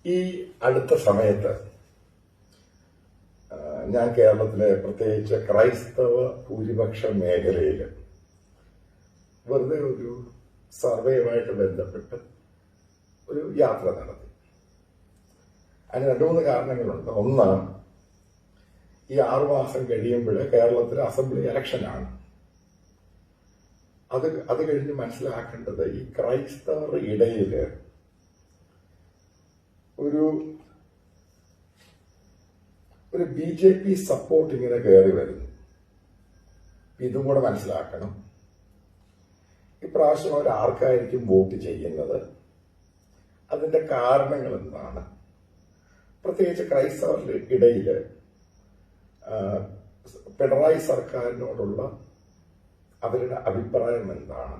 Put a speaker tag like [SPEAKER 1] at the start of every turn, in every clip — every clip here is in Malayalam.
[SPEAKER 1] ഈ അടുത്ത സമയത്ത് ഞാൻ കേരളത്തിലെ പ്രത്യേകിച്ച് ക്രൈസ്തവ ഭൂരിപക്ഷ മേഖലയിൽ വെറുതെ ഒരു സർവേയുമായിട്ട് ബന്ധപ്പെട്ട് ഒരു യാത്ര നടത്തി. അതിന് 2-3 കാരണങ്ങളുണ്ട്. ഒന്ന്, ഈ 6 മാസം കഴിയുമ്പോൾ കേരളത്തിലെ അസംബ്ലി ഇലക്ഷനാണ്. അത് കഴിഞ്ഞ് മനസ്സിലാക്കേണ്ടത് ഈ ക്രൈസ്തവരുടെ ഇടയിൽ ഒരു BJP സപ്പോർട്ട് ഇങ്ങനെ കയറി വരുന്നു. ഇതും കൂടെ മനസ്സിലാക്കണം. ഇപ്രാവശ്യം അവർ ആർക്കായിരിക്കും വോട്ട് ചെയ്യുന്നത്, അതിന്റെ കാരണങ്ങൾ എന്താണ്, പ്രത്യേകിച്ച് ക്രൈസ്തവരുടെ ഇടയിൽ പിണറായി സർക്കാരിനോടുള്ള അവരുടെ അഭിപ്രായം എന്താണ്,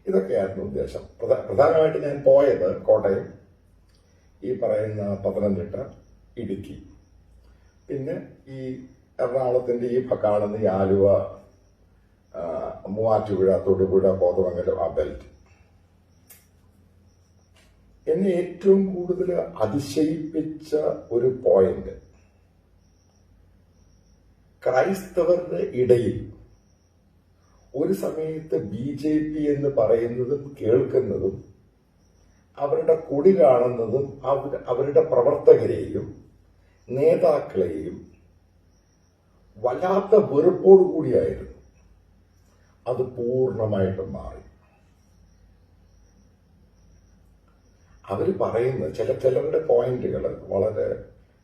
[SPEAKER 1] ഇതൊക്കെയായിരുന്നു ഉദ്ദേശം. പ്രധാനമായിട്ട് ഞാൻ പോയത് കോട്ടയം, ഈ പറയുന്ന പത്തനംതിട്ട, ഇടുക്കി, പിന്നെ ഈ എറണാകുളത്തിന്റെ ഈ കാണുന്ന ഈ ആലുവ, മൂവാറ്റുപുഴ, തൊടുപുഴ, കോതമംഗലം, ആ ബെൽറ്റ്. എന്നെ ഏറ്റവും കൂടുതൽ അതിശയിപ്പിച്ച ഒരു പോയിന്റ്, ക്രൈസ്തവരുടെ ഇടയിൽ ഒരു സമയത്ത് BJP എന്ന് പറയുന്നതും കേൾക്കുന്നതും അവരുടെ കൊടി കാണുന്നതും അവരുടെ പ്രവർത്തകരെയും നേതാക്കളെയും വല്ലാത്ത വെറുപ്പോടുകൂടിയായിരുന്നു. അത് പൂർണ്ണമായിട്ടും മാറി. അവർ പറയുന്ന ചിലരുടെ പോയിന്റുകൾ വളരെ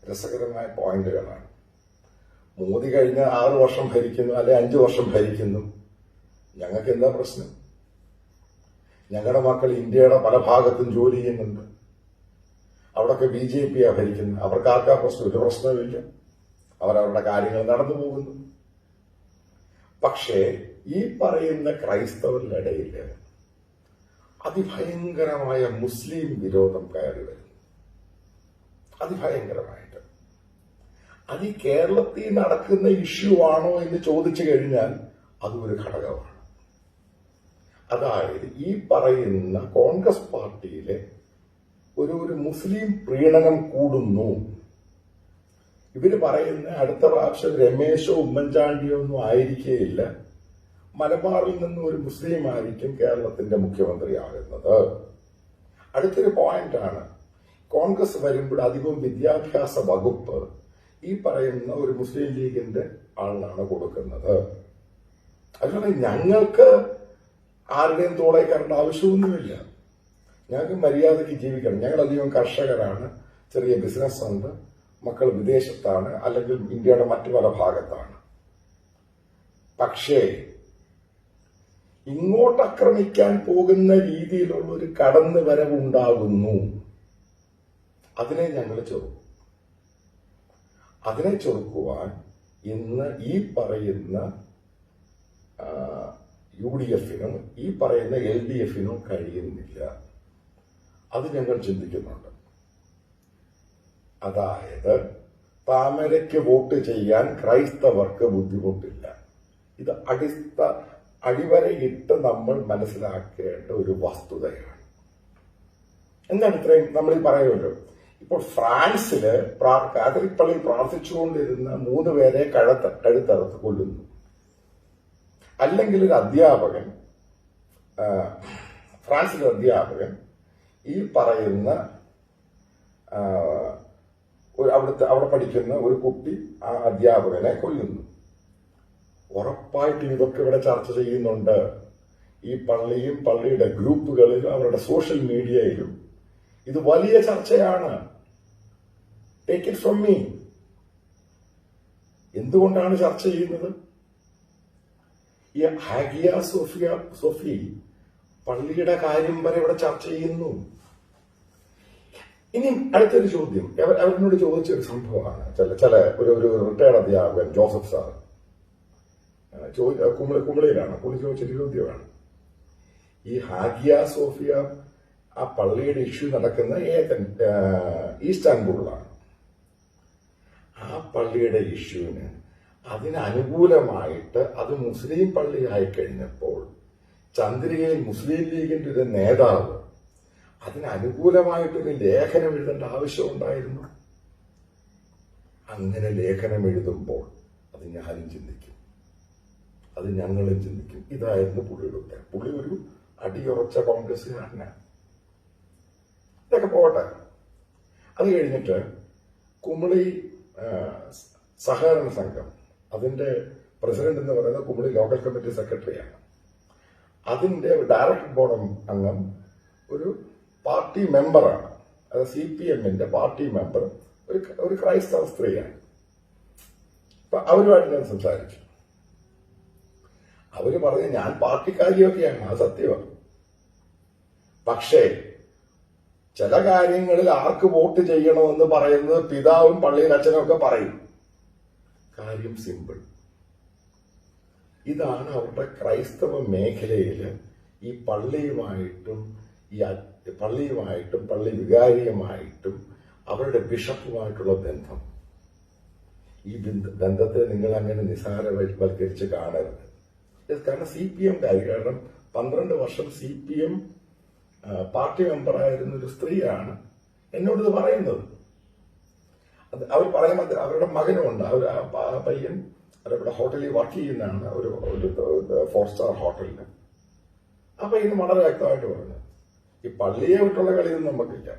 [SPEAKER 1] രസകരമായ പോയിന്റുകളാണ്. മോദി കഴിഞ്ഞ 6 വർഷം ഭരിക്കുന്നു, അല്ലെ 5 വർഷം ഭരിക്കുന്നു, ഞങ്ങൾക്ക് എന്താ പ്രശ്നം? ഞങ്ങളുടെ മക്കൾ ഇന്ത്യയുടെ പല ഭാഗത്തും ജോലി ചെയ്യുന്നുണ്ട്, അവിടൊക്കെ BJP ഭരിക്കുന്നത്, അവർക്ക് ആർക്കാ പ്രശ്നം? ഒരു പ്രശ്നവുമില്ല, അവരവരുടെ കാര്യങ്ങൾ നടന്നു പോകുന്നു. പക്ഷേ ഈ പറയുന്ന ക്രൈസ്തവരുടെ ഇടയിൽ അതിഭയങ്കരമായ മുസ്ലിം വിരോധം കയറി വരുന്നു. അതിഭയങ്കരമായിട്ട്. അത് ഈ കേരളത്തിൽ നടക്കുന്ന ഇഷ്യൂ ആണോ എന്ന് ചോദിച്ചു കഴിഞ്ഞാൽ അതും ഒരു ഘടകമാണ്. അതായത് ഈ പറയുന്ന കോൺഗ്രസ് പാർട്ടിയിലെ ഒരു മുസ്ലിം പ്രീണനം കൂടുന്നു. ഇവര് പറയുന്ന അടുത്ത പ്രാവശ്യം രമേശോ ഉമ്മൻചാണ്ടിയോ ഒന്നും ആയിരിക്കുകയില്ല, മലബാറിൽ നിന്ന് ഒരു മുസ്ലിം ആയിരിക്കും കേരളത്തിന്റെ മുഖ്യമന്ത്രിയാകുന്നത്. അടുത്തൊരു പോയിന്റാണ്, കോൺഗ്രസ് വരുമ്പോൾ അധികവും വിദ്യാഭ്യാസ വകുപ്പ് ഈ പറയുന്ന ഒരു മുസ്ലിം ലീഗിന്റെ ആളിനാണ് കൊടുക്കുന്നത്. അതുകൊണ്ട് ഞങ്ങൾക്ക് ആരുടെയും തോളെ കയറേണ്ട ആവശ്യമൊന്നുമില്ല. ഞങ്ങൾക്ക് മര്യാദയ്ക്ക് ജീവിക്കണം. ഞങ്ങളധികം കർഷകരാണ്, ചെറിയ ബിസിനസ് ഉണ്ട്, മക്കൾ വിദേശത്താണ്, അല്ലെങ്കിൽ ഇന്ത്യയുടെ മറ്റു പല ഭാഗത്താണ്. പക്ഷേ ഇങ്ങോട്ട് ആക്രമിക്കാൻ പോകുന്ന രീതിയിലുള്ള ഒരു കടന്നു വരവുണ്ടാകുന്നു. അതിനെ ഞങ്ങൾ ചെറുക്കും. അതിനെ ചെറുക്കുവാൻ ഇന്ന് ഈ പറയുന്ന UDF-നും ഈ പറയുന്ന LDF-നും കഴിയുന്നില്ല. അത് ഞങ്ങൾ ചിന്തിക്കുന്നുണ്ട്. അതായത് താമരയ്ക്ക് വോട്ട് ചെയ്യാൻ ക്രൈസ്തവർക്ക് ബുദ്ധിമുട്ടില്ല. ഇത് അടിവരയിട്ട് നമ്മൾ മനസ്സിലാക്കേണ്ട ഒരു വസ്തുതയാണ്. എന്താണ് ഇത്രയും നമ്മൾ ഈ പറയുമല്ലോ? ഇപ്പോൾ ഫ്രാൻസില് കാത്തലിക് പള്ളിയിൽ പ്രാർത്ഥിച്ചുകൊണ്ടിരുന്ന 3 പേരെ കഴുത്തറുത്ത് കൊല്ലുന്നു. അല്ലെങ്കിൽ ഒരു അധ്യാപകൻ, ഫ്രാൻസിലെ അധ്യാപകൻ ഈ പറയുന്ന അവിടെ പഠിക്കുന്ന ഒരു കുട്ടി ആ അധ്യാപകനെ കൊല്ലുന്നു. ഉറപ്പായിട്ടും ഇതൊക്കെ ഇവിടെ ചർച്ച ചെയ്യുന്നുണ്ട്. ഈ പള്ളിയും പള്ളിയുടെ ഗ്രൂപ്പുകളിലും അവരുടെ സോഷ്യൽ മീഡിയയിലും ഇത് വലിയ ചർച്ചയാണ്. Take it from me. എന്തുകൊണ്ടാണ് ചർച്ച ചെയ്യുന്നത്? ഈ ഹാഗിയ സോഫി പള്ളിയുടെ കാര്യം വരെ ഇവിടെ ചർച്ച ചെയ്യുന്നു. ഇനി അടുത്തൊരു ചോദ്യം, അവരിനോട് ചോദിച്ചൊരു സംഭവമാണ്. ഒരു റിട്ടയർഡ് അധ്യാപകൻ ജോസഫ് സാർ കുമളിയിലാണ്, പുള്ളി ചോദിച്ചൊരു ചോദ്യമാണ്. ഈ ഹാഗിയ സോഫിയ ആ പള്ളിയുടെ ഇഷ്യൂ നടക്കുന്ന ഈസ്റ്റാൻബുളിലാണ്. ആ പള്ളിയുടെ ഇഷ്യൂവിന് അതിനനുകൂലമായിട്ട് അത് മുസ്ലിം പള്ളിയായി കഴിഞ്ഞപ്പോൾ ചന്ദ്രികയിൽ മുസ്ലിം ലീഗിന്റെ ഒരു നേതാവ് അതിന് അനുകൂലമായിട്ടൊരു ലേഖനം എഴുതേണ്ട ആവശ്യമുണ്ടായിരുന്നു. അങ്ങനെ ലേഖനം എഴുതുമ്പോൾ അത് ഞാനും ചിന്തിക്കും, അത് ഞങ്ങളും ചിന്തിക്കും. ഇതായിരുന്നു പുള്ളിയുടെ ഉത്തരം. പുള്ളി ഒരു അടിയുറച്ച കോൺഗ്രസ്സുകാരനാണ്. ഇതൊക്കെ പോട്ടെ. അത് കഴിഞ്ഞിട്ട് കുമളി സഹകരണ സംഘം, അതിന്റെ പ്രസിഡന്റ് എന്ന് പറയുന്നത് കുമളി ലോക്കൽ കമ്മിറ്റി സെക്രട്ടറിയാണ്. അതിന്റെ ഡയറക്ടർ ബോർഡ് അംഗം ഒരു പാർട്ടി മെമ്പറാണ്. അത് CPM-ന്റെ പാർട്ടി മെമ്പർ, ഒരു ക്രൈസ്തവ സ്ത്രീയാണ്. അപ്പൊ അവരുമായിട്ട് ഞാൻ സംസാരിച്ചു. അവര് പറഞ്ഞു, ഞാൻ പാർട്ടിക്കാരിയൊക്കെയാണ്, അത് സത്യമാണ്. പക്ഷേ ചില കാര്യങ്ങളിൽ ആർക്ക് വോട്ട് ചെയ്യണമെന്ന് പറയുന്നത് പിതാവും പള്ളിയിൽ അച്ഛനും ഒക്കെ പറയും. കാര്യം സിമ്പിൾ. ഇതാണ് അവരുടെ ക്രൈസ്തവ മേഖലയിൽ ഈ പള്ളിയുമായിട്ടും പള്ളി വികാരിയുമായിട്ടും അവരുടെ ബിഷപ്പുമായിട്ടുള്ള ബന്ധം. ഈ ബന്ധത്തെ നിങ്ങൾ അങ്ങനെ നിസ്സാരവൽക്കരിച്ച് കാണരുത്. കാരണം CPM കാരണം 12 വർഷം CPM പാർട്ടി മെമ്പറായിരുന്ന ഒരു സ്ത്രീയാണ് എന്നോട് പറയുന്നത്. അവർ പറയുമ്പോൾ അവരുടെ മകനുമുണ്ട്. ആ പയ്യൻ അവരുടെ ഹോട്ടലിൽ വർക്ക് ചെയ്യുന്നതാണ്, ഒരു 4-സ്റ്റാർ ഹോട്ടലിൽ. ആ പയ്യന് വളരെ വ്യക്തമായിട്ട് പറഞ്ഞു, ഈ പള്ളിയെ വിട്ടുള്ള കളിയൊന്നും നമുക്കില്ല.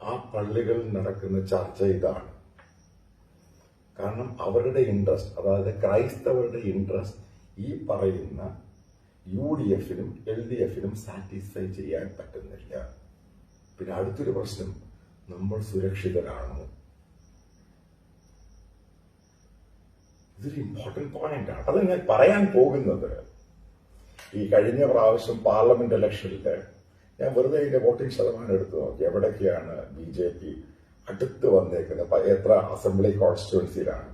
[SPEAKER 1] ആ പള്ളികളിൽ നടക്കുന്ന ചർച്ച ഇതാണ്. കാരണം അവരുടെ ഇൻട്രസ്റ്റ്, അതായത് ക്രൈസ്തവരുടെ ഇൻട്രസ്റ്റ് ഈ പറയുന്ന UDF-നും LDF-നും സാറ്റിസ്ഫൈ ചെയ്യാൻ പറ്റുന്നില്ല. പിന്നെ അടുത്തൊരു പ്രശ്നം, നമ്മൾ സുരക്ഷിതരാണോ? ഇതൊരു ഇമ്പോർട്ടന്റ് പോയിന്റ് ആണ്. അത് ഞാൻ പറയാൻ പോകുന്നത്, ഈ കഴിഞ്ഞ പ്രാവശ്യം പാർലമെന്റ് ഇലക്ഷനിൽ ഞാൻ വെറുതെ ഇതിന്റെ വോട്ടിംഗ് ശതമാനം എടുത്തു നോക്കി, എവിടൊക്കെയാണ് BJP അടുത്ത് വന്നേക്കുന്നത്, എത്ര അസംബ്ലി കോൺസ്റ്റിറ്റ്യുവൻസിയിലാണ്.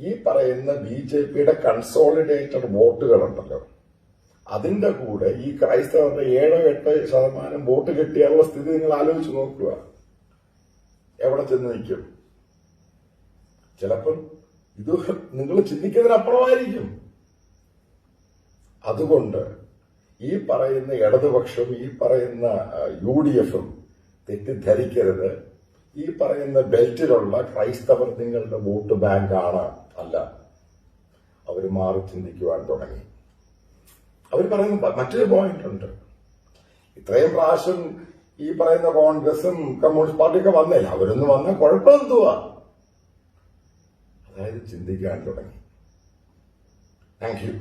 [SPEAKER 1] ഈ പറയുന്ന BJP-യുടെ കൺസോളിഡേറ്റഡ് വോട്ടുകളുണ്ടല്ലോ, അതിന്റെ കൂടെ ഈ ക്രൈസ്തവരുടെ 7-8% വോട്ട് കിട്ടിയാലുള്ള സ്ഥിതി നിങ്ങൾ ആലോചിച്ച് നോക്കുക. എവിടെ ചെന്ന് നിൽക്കും? ചിലപ്പം ഇത് നിങ്ങൾ ചിന്തിക്കുന്നതിനപ്പുറമായിരിക്കും. അതുകൊണ്ട് ഈ പറയുന്ന ഇടതുപക്ഷം, ഈ പറയുന്ന UDF-ഉം തെറ്റിദ്ധരിക്കരുത്. ഈ പറയുന്ന ബെൽറ്റിലുള്ള ക്രൈസ്തവർ നിങ്ങളുടെ വോട്ട് ബാങ്കാണ്, അല്ല. അവർ മാറി ചിന്തിക്കുവാൻ തുടങ്ങി. അവർ പറയുന്ന മറ്റൊരു പോയിന്റ് ഉണ്ട്. ഇത്രയും പ്രാവശ്യം ഈ പറയുന്ന കോൺഗ്രസും കമ്മ്യൂണിസ്റ്റ് പാർട്ടിയൊക്കെ വന്നില്ല, അവരൊന്നും വന്നാൽ കുഴപ്പമെന്തുവാ? അതായത് ചിന്തിക്കാൻ തുടങ്ങി. Thank you.